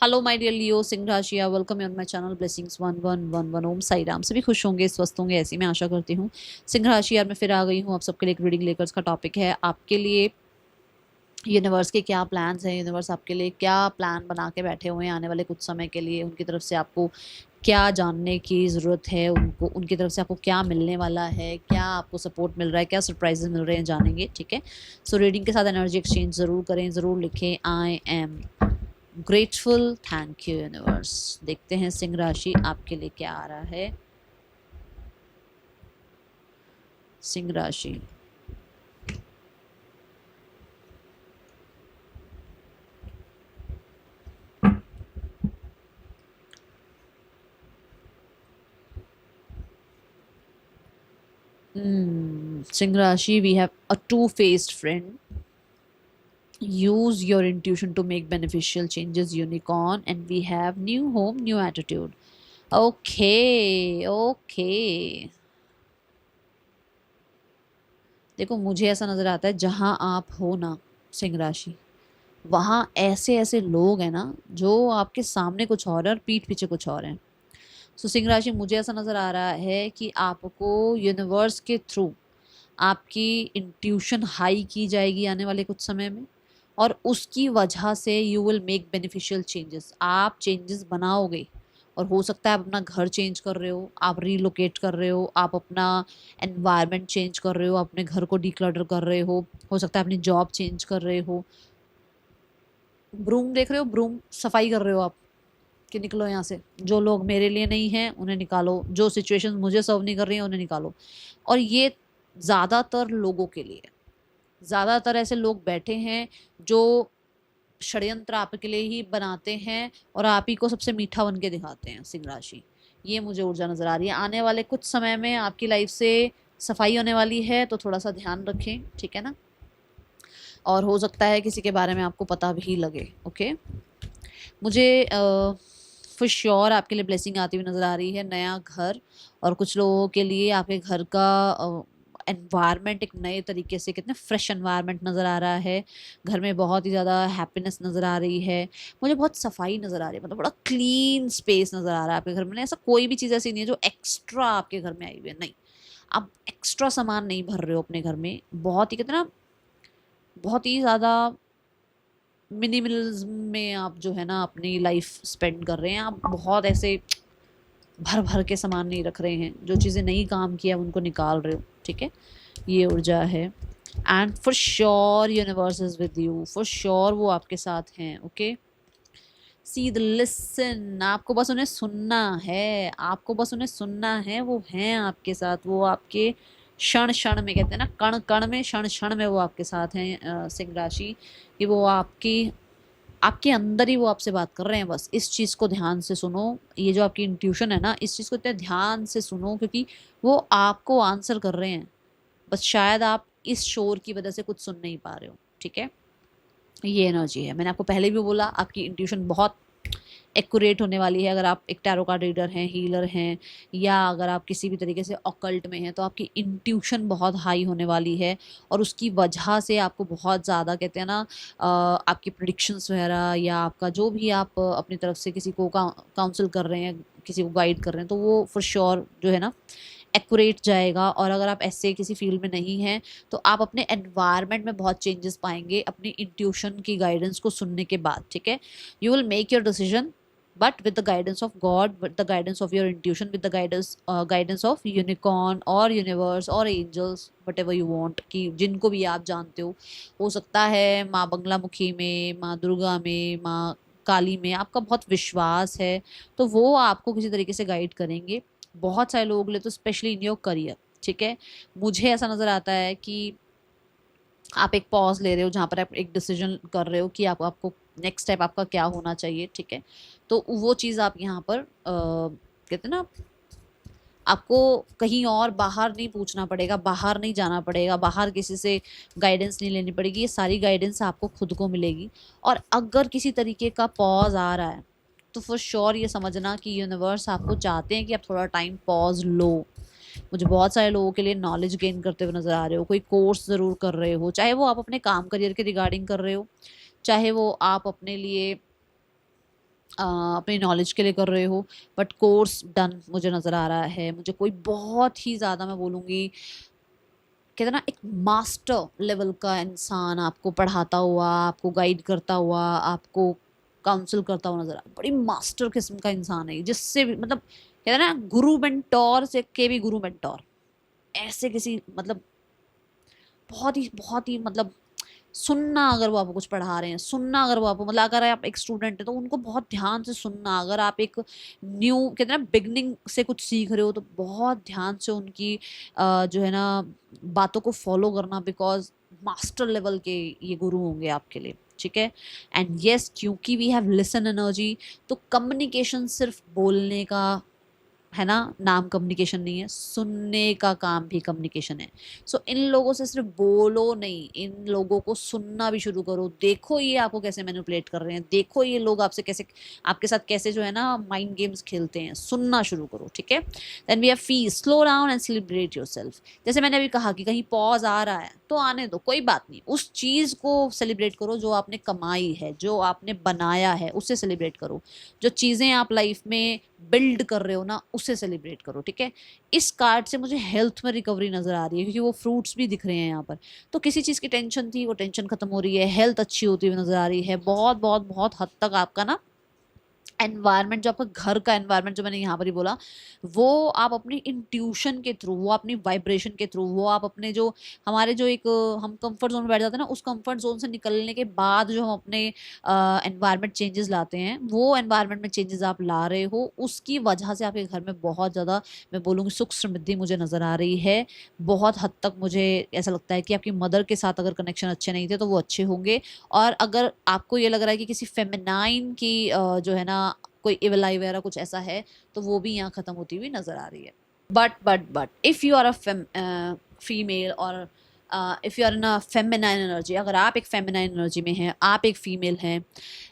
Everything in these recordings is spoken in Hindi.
हेलो माय डियर लियो सिंह राशिया, welcome on my channel blessings 1111। Om Sai Ram. सभी खुश होंगे, स्वस्थ होंगे, ऐसी मैं आशा करती हूँ। सिंह राशि यार मैं फिर आ गई हूँ आप सबके लिए एक रीडिंग लेकर। इसका टॉपिक है आपके लिए यूनिवर्स के क्या प्लान्स हैं। यूनिवर्स आपके लिए क्या प्लान बना के बैठे हुए हैं आने वाले कुछ समय के लिए। उनकी तरफ से आपको क्या जानने की ज़रूरत है, उनको उनकी तरफ से आपको क्या मिलने वाला है, क्या आपको सपोर्ट मिल रहा है, क्या सरप्राइजेस मिल रहे हैं, जानेंगे। ठीक है, सो रीडिंग के साथ एनर्जी एक्सचेंज ज़रूर करें, ज़रूर लिखें I am grateful, thank you universe. देखते हैं सिंह राशि आपके लिए क्या आ रहा है। सिंह राशि सिंह राशि, we have a two faced friend. Use your intuition to make beneficial changes, unicorn. And we have new home, new attitude. Okay, okay. देखो, मुझे ऐसा नजर आता है जहां आप हो ना सिंह राशि, वहां ऐसे ऐसे लोग हैं ना जो आपके सामने कुछ और है और पीठ पीछे कुछ और है। सो सिंह राशि, मुझे ऐसा नजर आ रहा है कि आपको यूनिवर्स के थ्रू आपकी इंट्यूशन हाई की जाएगी आने वाले कुछ समय में, और उसकी वजह से you will make beneficial changes. आप चेंजेस बनाओगे, और हो सकता है आप अपना घर चेंज कर रहे हो, आप रीलोकेट कर रहे हो, आप अपना एनवायरनमेंट चेंज कर रहे हो, अपने घर को डिक्लटर कर रहे हो सकता है अपनी जॉब चेंज कर रहे हो। ब्रूम देख रहे हो, ब्रूम सफाई कर रहे हो आप कि निकलो यहाँ से, जो लोग मेरे लिए नहीं हैं उन्हें निकालो, जो सिचुएशन मुझे सर्व नहीं कर रही है उन्हें निकालो। और ये ज़्यादातर लोगों के लिए, ज़्यादातर ऐसे लोग बैठे हैं जो षड्यंत्र आपके लिए ही बनाते हैं और आप ही को सबसे मीठा बन के दिखाते हैं सिंह राशि। ये मुझे ऊर्जा नजर आ रही है। आने वाले कुछ समय में आपकी लाइफ से सफाई होने वाली है, तो थोड़ा सा ध्यान रखें, ठीक है ना। और हो सकता है किसी के बारे में आपको पता भी लगे। ओके, मुझे फॉर श्योर आपके लिए ब्लेसिंग आती हुई नज़र आ रही है। नया घर, और कुछ लोगों के लिए आपके घर का एनवायरनमेंट एक नए तरीके से, कितने फ्रेश एनवायरनमेंट नज़र आ रहा है। घर में बहुत ही ज़्यादा हैप्पीनेस नज़र आ रही है। मुझे बहुत सफाई नज़र आ रही है, मतलब बड़ा क्लीन स्पेस नज़र आ रहा है आपके घर में। ऐसा कोई भी चीज़ ऐसी नहीं है जो एक्स्ट्रा आपके घर में आई हुई है, नहीं। आप एक्स्ट्रा सामान नहीं भर रहे हो अपने घर में। बहुत ही कितना, बहुत ही ज़्यादा मिनिमलिज्म में आप जो है ना अपनी लाइफ स्पेंड कर रहे हैं। आप बहुत ऐसे भर भर के सामान नहीं रख रहे हैं, जो चीज़ें नहीं काम किया उनको निकाल रहे हो, ठीक है। ये ऊर्जा है। And for sure universe is with you, for sure वो आपके साथ हैं। ओके, सी द लिसन, आपको बस उन्हें सुनना है, आपको बस उन्हें सुनना है। वो हैं आपके साथ, वो आपके क्षण क्षण में, कहते हैं ना कण कण में, क्षण क्षण में वो आपके साथ हैं सिंह राशि। कि वो आपकी, आपके अंदर ही वो आपसे बात कर रहे हैं। बस इस चीज़ को ध्यान से सुनो। ये जो आपकी इंट्यूशन है ना, इस चीज़ को इतने ध्यान से सुनो, क्योंकि वो आपको आंसर कर रहे हैं। बस शायद आप इस शोर की वजह से कुछ सुन नहीं पा रहे हो, ठीक है। ये एनर्जी है। मैंने आपको पहले भी बोला, आपकी इंट्यूशन बहुत एक्यूरेट होने वाली है। अगर आप एक टैरो कार्ड रीडर हैं, हीलर हैं, या अगर आप किसी भी तरीके से ऑकल्ट में हैं, तो आपकी इंट्यूशन बहुत हाई होने वाली है। और उसकी वजह से आपको बहुत ज़्यादा, कहते हैं ना, आपकी प्रिडिक्शंस वगैरह, या आपका जो भी आप अपनी तरफ से किसी को काउंसिल कर रहे हैं, किसी को गाइड कर रहे हैं, तो वो फॉर श्योर जो है ना एक्यूरेट जाएगा। और अगर आप ऐसे किसी फील्ड में नहीं हैं, तो आप अपने एनवायरनमेंट में बहुत चेंजेस पाएंगे अपनी इंट्यूशन की गाइडेंस को सुनने के बाद, ठीक है। You will make your decision, but with the guidance of God, with the guidance of your intuition, with the guidance of unicorn or universe or angels, whatever you want, कि जिनको भी आप जानते हो सकता है माँ बंगलामुखी में, माँ दुर्गा में, माँ काली में आपका बहुत विश्वास है, तो वो आपको किसी तरीके से गाइड करेंगे। बहुत सारे लोग ले तो स्पेशली इन योर करियर, ठीक है। मुझे ऐसा नज़र आता है कि आप एक पॉज ले रहे हो, जहाँ पर आप एक डिसीजन कर रहे हो कि आपको नेक्स्ट स्टेप आपका क्या होना चाहिए, ठीक है। तो वो चीज़ आप यहाँ पर कहते हैं ना, आपको कहीं और बाहर नहीं पूछना पड़ेगा, बाहर नहीं जाना पड़ेगा, बाहर किसी से गाइडेंस नहीं लेनी पड़ेगी। ये सारी गाइडेंस आपको खुद को मिलेगी। और अगर किसी तरीके का पॉज आ रहा है, तो फॉर श्योर ये समझना कि यूनिवर्स आपको चाहते हैं कि आप थोड़ा टाइम पॉज लो। मुझे बहुत सारे लोगों के लिए नॉलेज गेन करते हुए नजर आ रहे हो। कोई कोर्स ज़रूर कर रहे हो, चाहे वो आप अपने काम करियर के रिगार्डिंग कर रहे हो, चाहे वो आप अपने लिए अपनी नॉलेज के लिए कर रहे हो, बट कोर्स डन मुझे नज़र आ रहा है। मुझे कोई बहुत ही ज़्यादा, मैं बोलूँगी, कहते हैं ना, एक मास्टर लेवल का इंसान आपको पढ़ाता हुआ, आपको गाइड करता हुआ, आपको काउंसिल करता हुआ नजर आ, बड़ी मास्टर किस्म का इंसान है ये, जिससे भी मतलब कहते हैं ना, गुरु मेंटोर से के भी गुरु मेंटोर, ऐसे किसी मतलब बहुत ही मतलब सुनना, अगर वो आपको कुछ पढ़ा रहे हैं, सुनना, अगर वो आपको मतलब अगर आप एक स्टूडेंट है तो उनको बहुत ध्यान से सुनना, अगर आप एक न्यू कहते हैं ना बिगनिंग से कुछ सीख रहे हो तो बहुत ध्यान से उनकी जो है ना बातों को फॉलो करना, बिकॉज मास्टर लेवल के ये गुरु होंगे आपके लिए, ठीक है। एंड यस, क्योंकि वी हैव लिसन एनर्जी, तो कम्युनिकेशन सिर्फ बोलने का है ना, नाम कम्युनिकेशन नहीं है, सुनने का काम भी कम्युनिकेशन है। सो इन लोगों से सिर्फ बोलो नहीं, इन लोगों को सुनना भी शुरू करो। देखो ये आपको कैसे मैनिपुलेट कर रहे हैं, देखो ये लोग आपसे कैसे, आपके साथ कैसे जो है ना माइंड गेम्स खेलते हैं, सुनना शुरू करो, ठीक है। Then we have fee, slow down and celebrate yourself. जैसे मैंने अभी कहा कि कहीं पॉज आ रहा है तो आने दो, कोई बात नहीं, उस चीज़ को सेलिब्रेट करो जो आपने कमाई है, जो आपने बनाया है, उससे सेलिब्रेट करो। जो चीज़ें आप लाइफ में बिल्ड कर रहे हो ना, उसे सेलिब्रेट करो, ठीक है। इस कार्ड से मुझे हेल्थ में रिकवरी नजर आ रही है, क्योंकि वो फ्रूट्स भी दिख रहे हैं यहाँ पर। तो किसी चीज़ की टेंशन थी, वो टेंशन खत्म हो रही है, हेल्थ अच्छी होती हुई नजर आ रही है। बहुत बहुत बहुत हद तक आपका ना एनवायरनमेंट, जो आपका घर का एनवायरनमेंट, जो मैंने यहाँ पर ही बोला, वो आप अपनी इंट्यूशन के थ्रू, वो अपनी वाइब्रेशन के थ्रू, वो आप अपने जो हमारे जो एक हम कंफर्ट जोन में बैठ जाते हैं ना, उस कंफर्ट जोन से निकलने के बाद जो हम अपने एनवायरनमेंट चेंजेस लाते हैं, वो एनवायरनमेंट में चेंजेस आप ला रहे हो, उसकी वजह से आपके घर में बहुत ज़्यादा, मैं बोलूँगी, सुख समृद्धि मुझे नज़र आ रही है। बहुत हद तक मुझे ऐसा लगता है कि आपकी मदर के साथ अगर कनेक्शन अच्छे नहीं थे तो वो अच्छे होंगे। और अगर आपको ये लग रहा है कि किसी फेमिनाइन की जो है ना कोई इवल आई वगैरह कुछ ऐसा है, तो वो भी यहाँ खत्म होती हुई नजर आ रही है। But if you are a female, और if you are in a feminine energy, अगर आप एक फेमिनाइन एनर्जी में हैं, आप एक फीमेल हैं,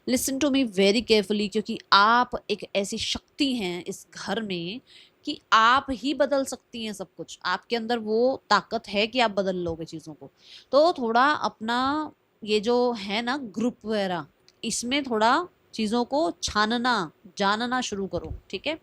listen to me very carefully, क्योंकि आप एक ऐसी शक्ति हैं इस घर में कि आप ही बदल सकती हैं सब कुछ। आपके अंदर वो ताकत है कि आप बदल लोगे चीज़ों को। तो थोड़ा अपना ये जो है ना ग्रुप वगैरह, इसमें थोड़ा चीज़ों को छानना, जानना शुरू करो, ठीक है।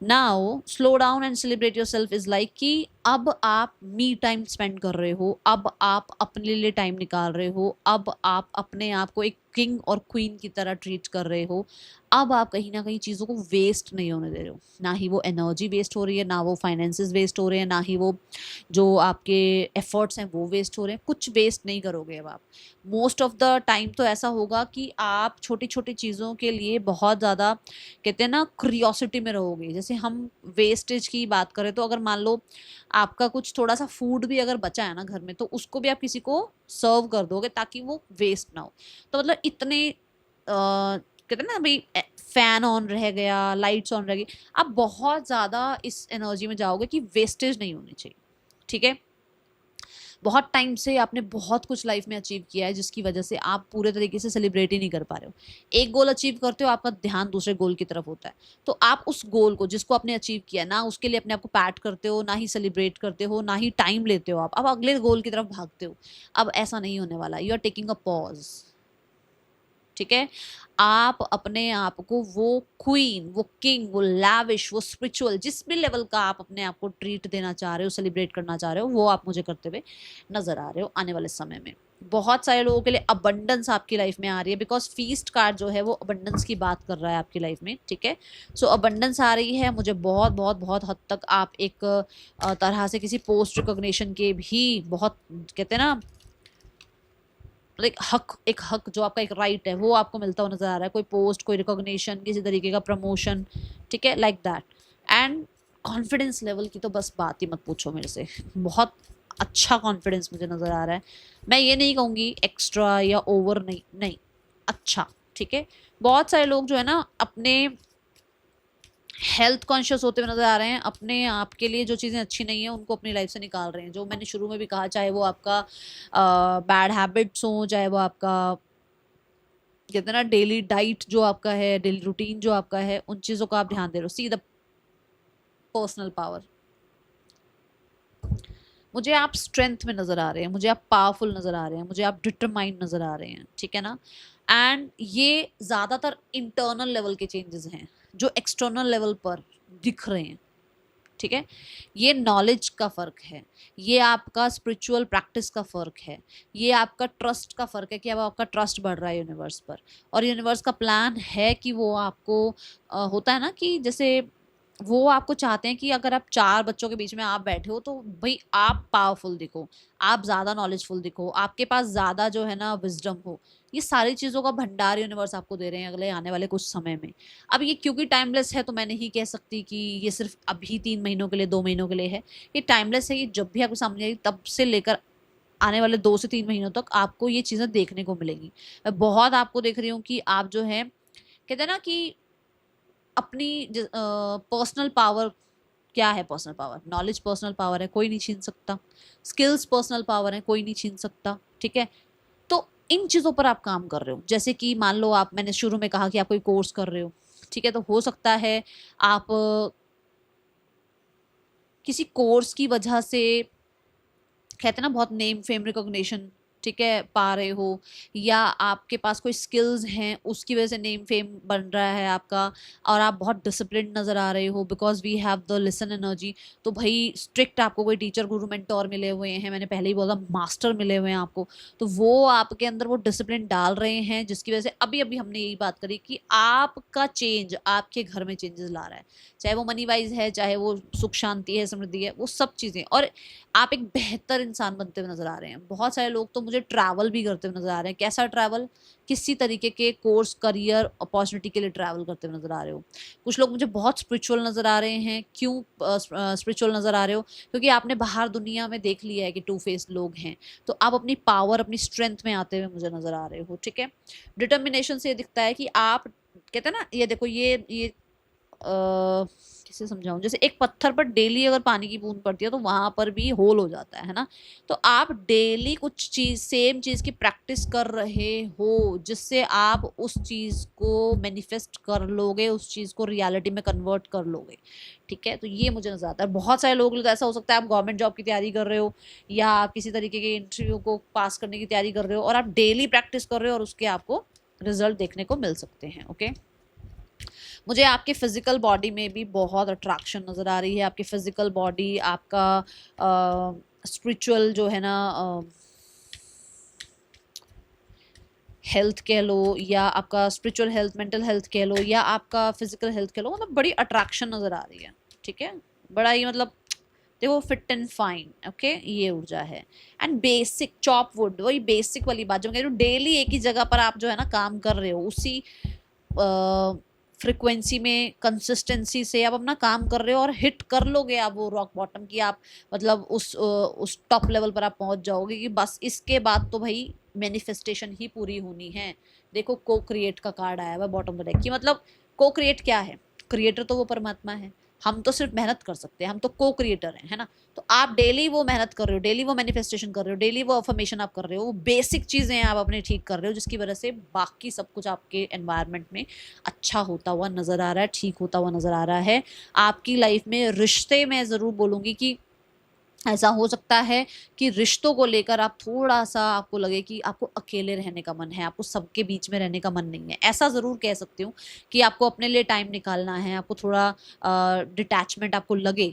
Now slow down and celebrate your self is like कि अब आप मी टाइम स्पेंड कर रहे हो, अब आप अपने लिए टाइम निकाल रहे हो, अब आप अपने आप को एक किंग और क्वीन की तरह ट्रीट कर रहे हो। अब आप कहीं ना कहीं चीज़ों को वेस्ट नहीं होने दे रहे हो, ना ही वो एनर्जी वेस्ट हो रही है, ना वो फाइनेंसेस वेस्ट हो रहे हैं, ना ही वो जो आपके एफर्ट्स हैं वो वेस्ट हो रहे हैं। कुछ वेस्ट नहीं करोगे अब आप। मोस्ट ऑफ द टाइम तो ऐसा होगा कि आप छोटी छोटी चीज़ों के लिए बहुत ज़्यादा, कहते हैं ना, क्यूरियोसिटी में रहोगे। जैसे हम वेस्टेज की बात करें तो अगर मान लो आपका कुछ थोड़ा सा फूड भी अगर बचा है ना घर में, तो उसको भी आप किसी को सर्व कर दोगे ताकि वो वेस्ट ना हो। तो मतलब इतने कहते हैं ना भाई, फैन ऑन रह गया, लाइट्स ऑन रह गई, आप बहुत ज़्यादा इस एनर्जी में जाओगे कि वेस्टेज नहीं होनी चाहिए, ठीक है। बहुत टाइम से आपने बहुत कुछ लाइफ में अचीव किया है, जिसकी वजह से आप पूरे तरीके से सेलिब्रेट ही नहीं कर पा रहे हो। एक गोल अचीव करते हो, आपका ध्यान दूसरे गोल की तरफ होता है, तो आप उस गोल को जिसको आपने अचीव किया ना, उसके लिए अपने आप को पैट करते हो, ना ही सेलिब्रेट करते हो, ना ही टाइम लेते हो। आप अब अगले गोल की तरफ भागते हो। अब ऐसा नहीं होने वाला। You are taking a pause, ठीक है। आप अपने आप को वो क्वीन, वो किंग, वो लैविश, वो स्पिरिचुअल, जिस भी लेवल का आप अपने आप को ट्रीट देना चाह रहे हो, सेलिब्रेट करना चाह रहे हो, वो आप मुझे करते हुए नजर आ रहे हो आने वाले समय में। बहुत सारे लोगों के लिए अबंडेंस आपकी लाइफ में आ रही है, बिकॉज फीस्ट कार्ड जो है वो अबंडेंस की बात कर रहा है आपकी लाइफ में, ठीक है। सो अबंडेंस आ रही है। मुझे बहुत बहुत बहुत हद तक आप एक तरह से किसी पोस्ट रिकॉग्निशन के भी बहुत, कहते हैं ना, एक हक जो आपका एक राइट है, वो आपको मिलता हुआ नजर आ रहा है। कोई पोस्ट, कोई रिकॉग्निशन, किसी तरीके का प्रमोशन, ठीक है, like that. And confidence level की तो बस बात ही मत पूछो मेरे से। बहुत अच्छा कॉन्फिडेंस मुझे नजर आ रहा है। मैं ये नहीं कहूँगी एक्स्ट्रा या ओवर, नहीं नहीं, अच्छा, ठीक है। बहुत सारे लोग जो है ना अपने हेल्थ कॉन्शियस होते हुए नजर आ रहे हैं, अपने आप के लिए जो चीज़ें अच्छी नहीं है उनको अपनी लाइफ से निकाल रहे हैं। जो मैंने शुरू में भी कहा, चाहे वो आपका बैड हैबिट्स हो, चाहे वो आपका, कहते हैं ना, डेली डाइट जो आपका है, डेली रूटीन जो आपका है, उन चीज़ों का आप ध्यान दे रहे हो। सी द पर्सनल पावर, मुझे आप स्ट्रेंथ में नज़र आ रहे हैं, मुझे आप पावरफुल नज़र आ रहे हैं, मुझे आप डिटरमाइंड नज़र आ रहे हैं, ठीक है ना। एंड ये ज़्यादातर इंटरनल लेवल के चेंजेस हैं जो एक्सटर्नल लेवल पर दिख रहे हैं, ठीक है। ये नॉलेज का फ़र्क है, ये आपका स्पिरिचुअल प्रैक्टिस का फ़र्क है, ये आपका ट्रस्ट का फ़र्क है कि अब आपका ट्रस्ट बढ़ रहा है यूनिवर्स पर, और यूनिवर्स का प्लान है कि वो आपको होता है ना कि जैसे वो आपको चाहते हैं कि अगर आप 4 बच्चों के बीच में आप बैठे हो तो भाई आप पावरफुल दिखो, आप ज़्यादा नॉलेजफुल दिखो, आपके पास ज़्यादा जो है ना विजडम हो। ये सारी चीज़ों का भंडार यूनिवर्स आपको दे रहे हैं अगले आने वाले कुछ समय में। अब ये क्योंकि टाइमलेस है तो मैं नहीं कह सकती कि ये सिर्फ अभी 3 महीनों के लिए, 2 महीनों के लिए है। ये टाइमलेस है, ये जब भी आपको सामने आएगी तब से लेकर आने वाले 2 से 3 महीनों तक आपको ये चीज़ें देखने को मिलेंगी। मैं बहुत आपको देख रही हूँ कि आप जो है कहते हैं ना कि अपनी पर्सनल पावर, क्या है personal power? Knowledge personal power है, कोई नहीं छीन सकता। स्किल्स पर्सनल पावर है, कोई नहीं छीन सकता, ठीक है। तो इन चीज़ों पर आप काम कर रहे हो, जैसे कि मान लो आप, मैंने शुरू में कहा कि आप कोई कोर्स कर रहे हो, ठीक है, तो हो सकता है आप किसी कोर्स की वजह से कहते हैं ना बहुत नेम फेम रिकॉग्निशन, ठीक है, पा रहे हो, या आपके पास कोई स्किल्स हैं उसकी वजह से नेम फेम बन रहा है आपका, और आप बहुत डिसिप्लिन नज़र आ रहे हो because we have the listen energy. तो भाई स्ट्रिक्ट आपको कोई टीचर गुरु मेंटोर मिले हुए हैं, मैंने पहले ही बोला मास्टर मिले हुए हैं आपको, तो वो आपके अंदर वो डिसिप्लिन डाल रहे हैं जिसकी वजह से अभी अभी हमने यही बात करी कि आपका चेंज आपके घर में चेंजेस ला रहा है, चाहे वो मनी वाइज है, चाहे वो सुख शांति है, समृद्धि है, वो सब चीज़ें, और आप एक बेहतर इंसान बनते हुए नजर आ रहे हैं। बहुत सारे लोग तो मुझे ट्रैवल भी करते हुए नजर आ रहे हैं। कैसा ट्रैवल? किसी तरीके के कोर्स, करियर, अपॉर्चुनिटी के लिए ट्रैवल करते हुए नजर आ रहे हो। कुछ लोग मुझे बहुत स्पिरिचुअल नजर आ रहे हैं। क्यों स्पिरिचुअल नजर आ रहे हो? क्योंकि आपने बाहर दुनिया में देख लिया है कि टू फेस लोग हैं, तो आप अपनी पावर, अपनी स्ट्रेंथ में आते हुए मुझे नजर आ रहे हो, ठीक है। डिटर्मिनेशन से ये दिखता है कि आप कहते हैं ना, ये देखो, ये कैसे समझाऊं, जैसे एक पत्थर पर डेली अगर पानी की बूंद पड़ती है तो वहां पर भी होल हो जाता है ना। तो आप डेली कुछ चीज, सेम चीज की प्रैक्टिस कर रहे हो जिससे आप उस चीज को मैनिफेस्ट कर लोगे, उस चीज को रियलिटी में कन्वर्ट कर लोगे, ठीक है। तो ये मुझे नजर आता है। बहुत सारे लोग तो ऐसा हो सकता है आप गवर्नमेंट जॉब की तैयारी कर रहे हो या आप किसी तरीके के इंटरव्यू को पास करने की तैयारी कर रहे हो और आप डेली प्रैक्टिस कर रहे हो और उसके आपको रिजल्ट देखने को मिल सकते हैं, ओके। मुझे आपके फिजिकल बॉडी में भी बहुत अट्रैक्शन नज़र आ रही है। आपकी फिजिकल बॉडी, आपका स्पिरिचुअल जो है ना हेल्थ कह लो, या आपका स्पिरिचुअल हेल्थ, मेंटल हेल्थ कह लो, या आपका फिजिकल हेल्थ कह लो, मतलब बड़ी अट्रैक्शन नज़र आ रही है, ठीक है। बड़ा ही मतलब देखो फिट एंड फाइन, ओके, ये ऊर्जा है। एंड बेसिक चॉप वुड, वही बेसिक वाली बात जो मैं कह रही हूँ, डेली एक ही जगह पर आप जो है ना काम कर रहे हो, उसी फ्रिक्वेंसी में, कंसिस्टेंसी से आप अपना काम कर रहे हो और हिट कर लोगे आप वो रॉक बॉटम की, आप मतलब उस टॉप लेवल पर आप पहुंच जाओगे कि बस इसके बाद तो भाई मैनिफेस्टेशन ही पूरी होनी है। देखो को क्रिएट का कार्ड आया हुआ बॉटम ऑफ द डेक की, मतलब को क्रिएट क्या है? क्रिएटर तो वो परमात्मा है, हम तो सिर्फ मेहनत कर सकते हैं, हम तो को क्रिएटर हैं, है ना। तो आप डेली वो मेहनत कर रहे हो, डेली वो मैनिफेस्टेशन कर रहे हो, डेली वो अफर्मेशन आप कर रहे हो, वो बेसिक चीज़ें आप अपने ठीक कर रहे हो जिसकी वजह से बाकी सब कुछ आपके एनवायरनमेंट में अच्छा होता हुआ नज़र आ रहा है, ठीक होता हुआ नज़र आ रहा है। आपकी लाइफ में रिश्ते, मैं ज़रूर बोलूँगी कि ऐसा हो सकता है कि रिश्तों को लेकर आप थोड़ा सा, आपको लगे कि आपको अकेले रहने का मन है, आपको सबके बीच में रहने का मन नहीं है। ऐसा ज़रूर कह सकती हूँ कि आपको अपने लिए टाइम निकालना है, आपको थोड़ा डिटैचमेंट आपको लगे।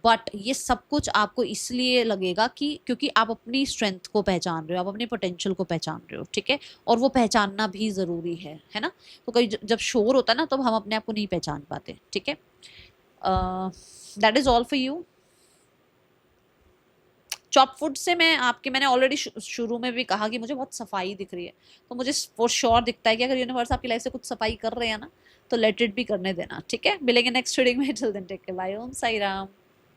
बट ये सब कुछ आपको इसलिए लगेगा कि क्योंकि आप अपनी स्ट्रेंथ को पहचान रहे हो, आप अपने पोटेंशियल को पहचान रहे हो, ठीक है। और वो पहचानना भी ज़रूरी है ना। तो कई जब शोर होता है ना, तब हम अपने आप को नहीं पहचान पाते, ठीक है। That is all for you. Chop food से मैंने ऑलरेडी शुरू में भी कहा कि मुझे बहुत सफाई दिख रही है, तो मुझे फॉर श्योर दिखता है कि अगर यूनिवर्स आपकी लाइफ से कुछ सफाई कर रहे हैं ना, तो लेट इट भी करने देना, ठीक है। मिलेंगे नेक्स्ट रीडिंग में, till then take care, bye, Om Sai Ram.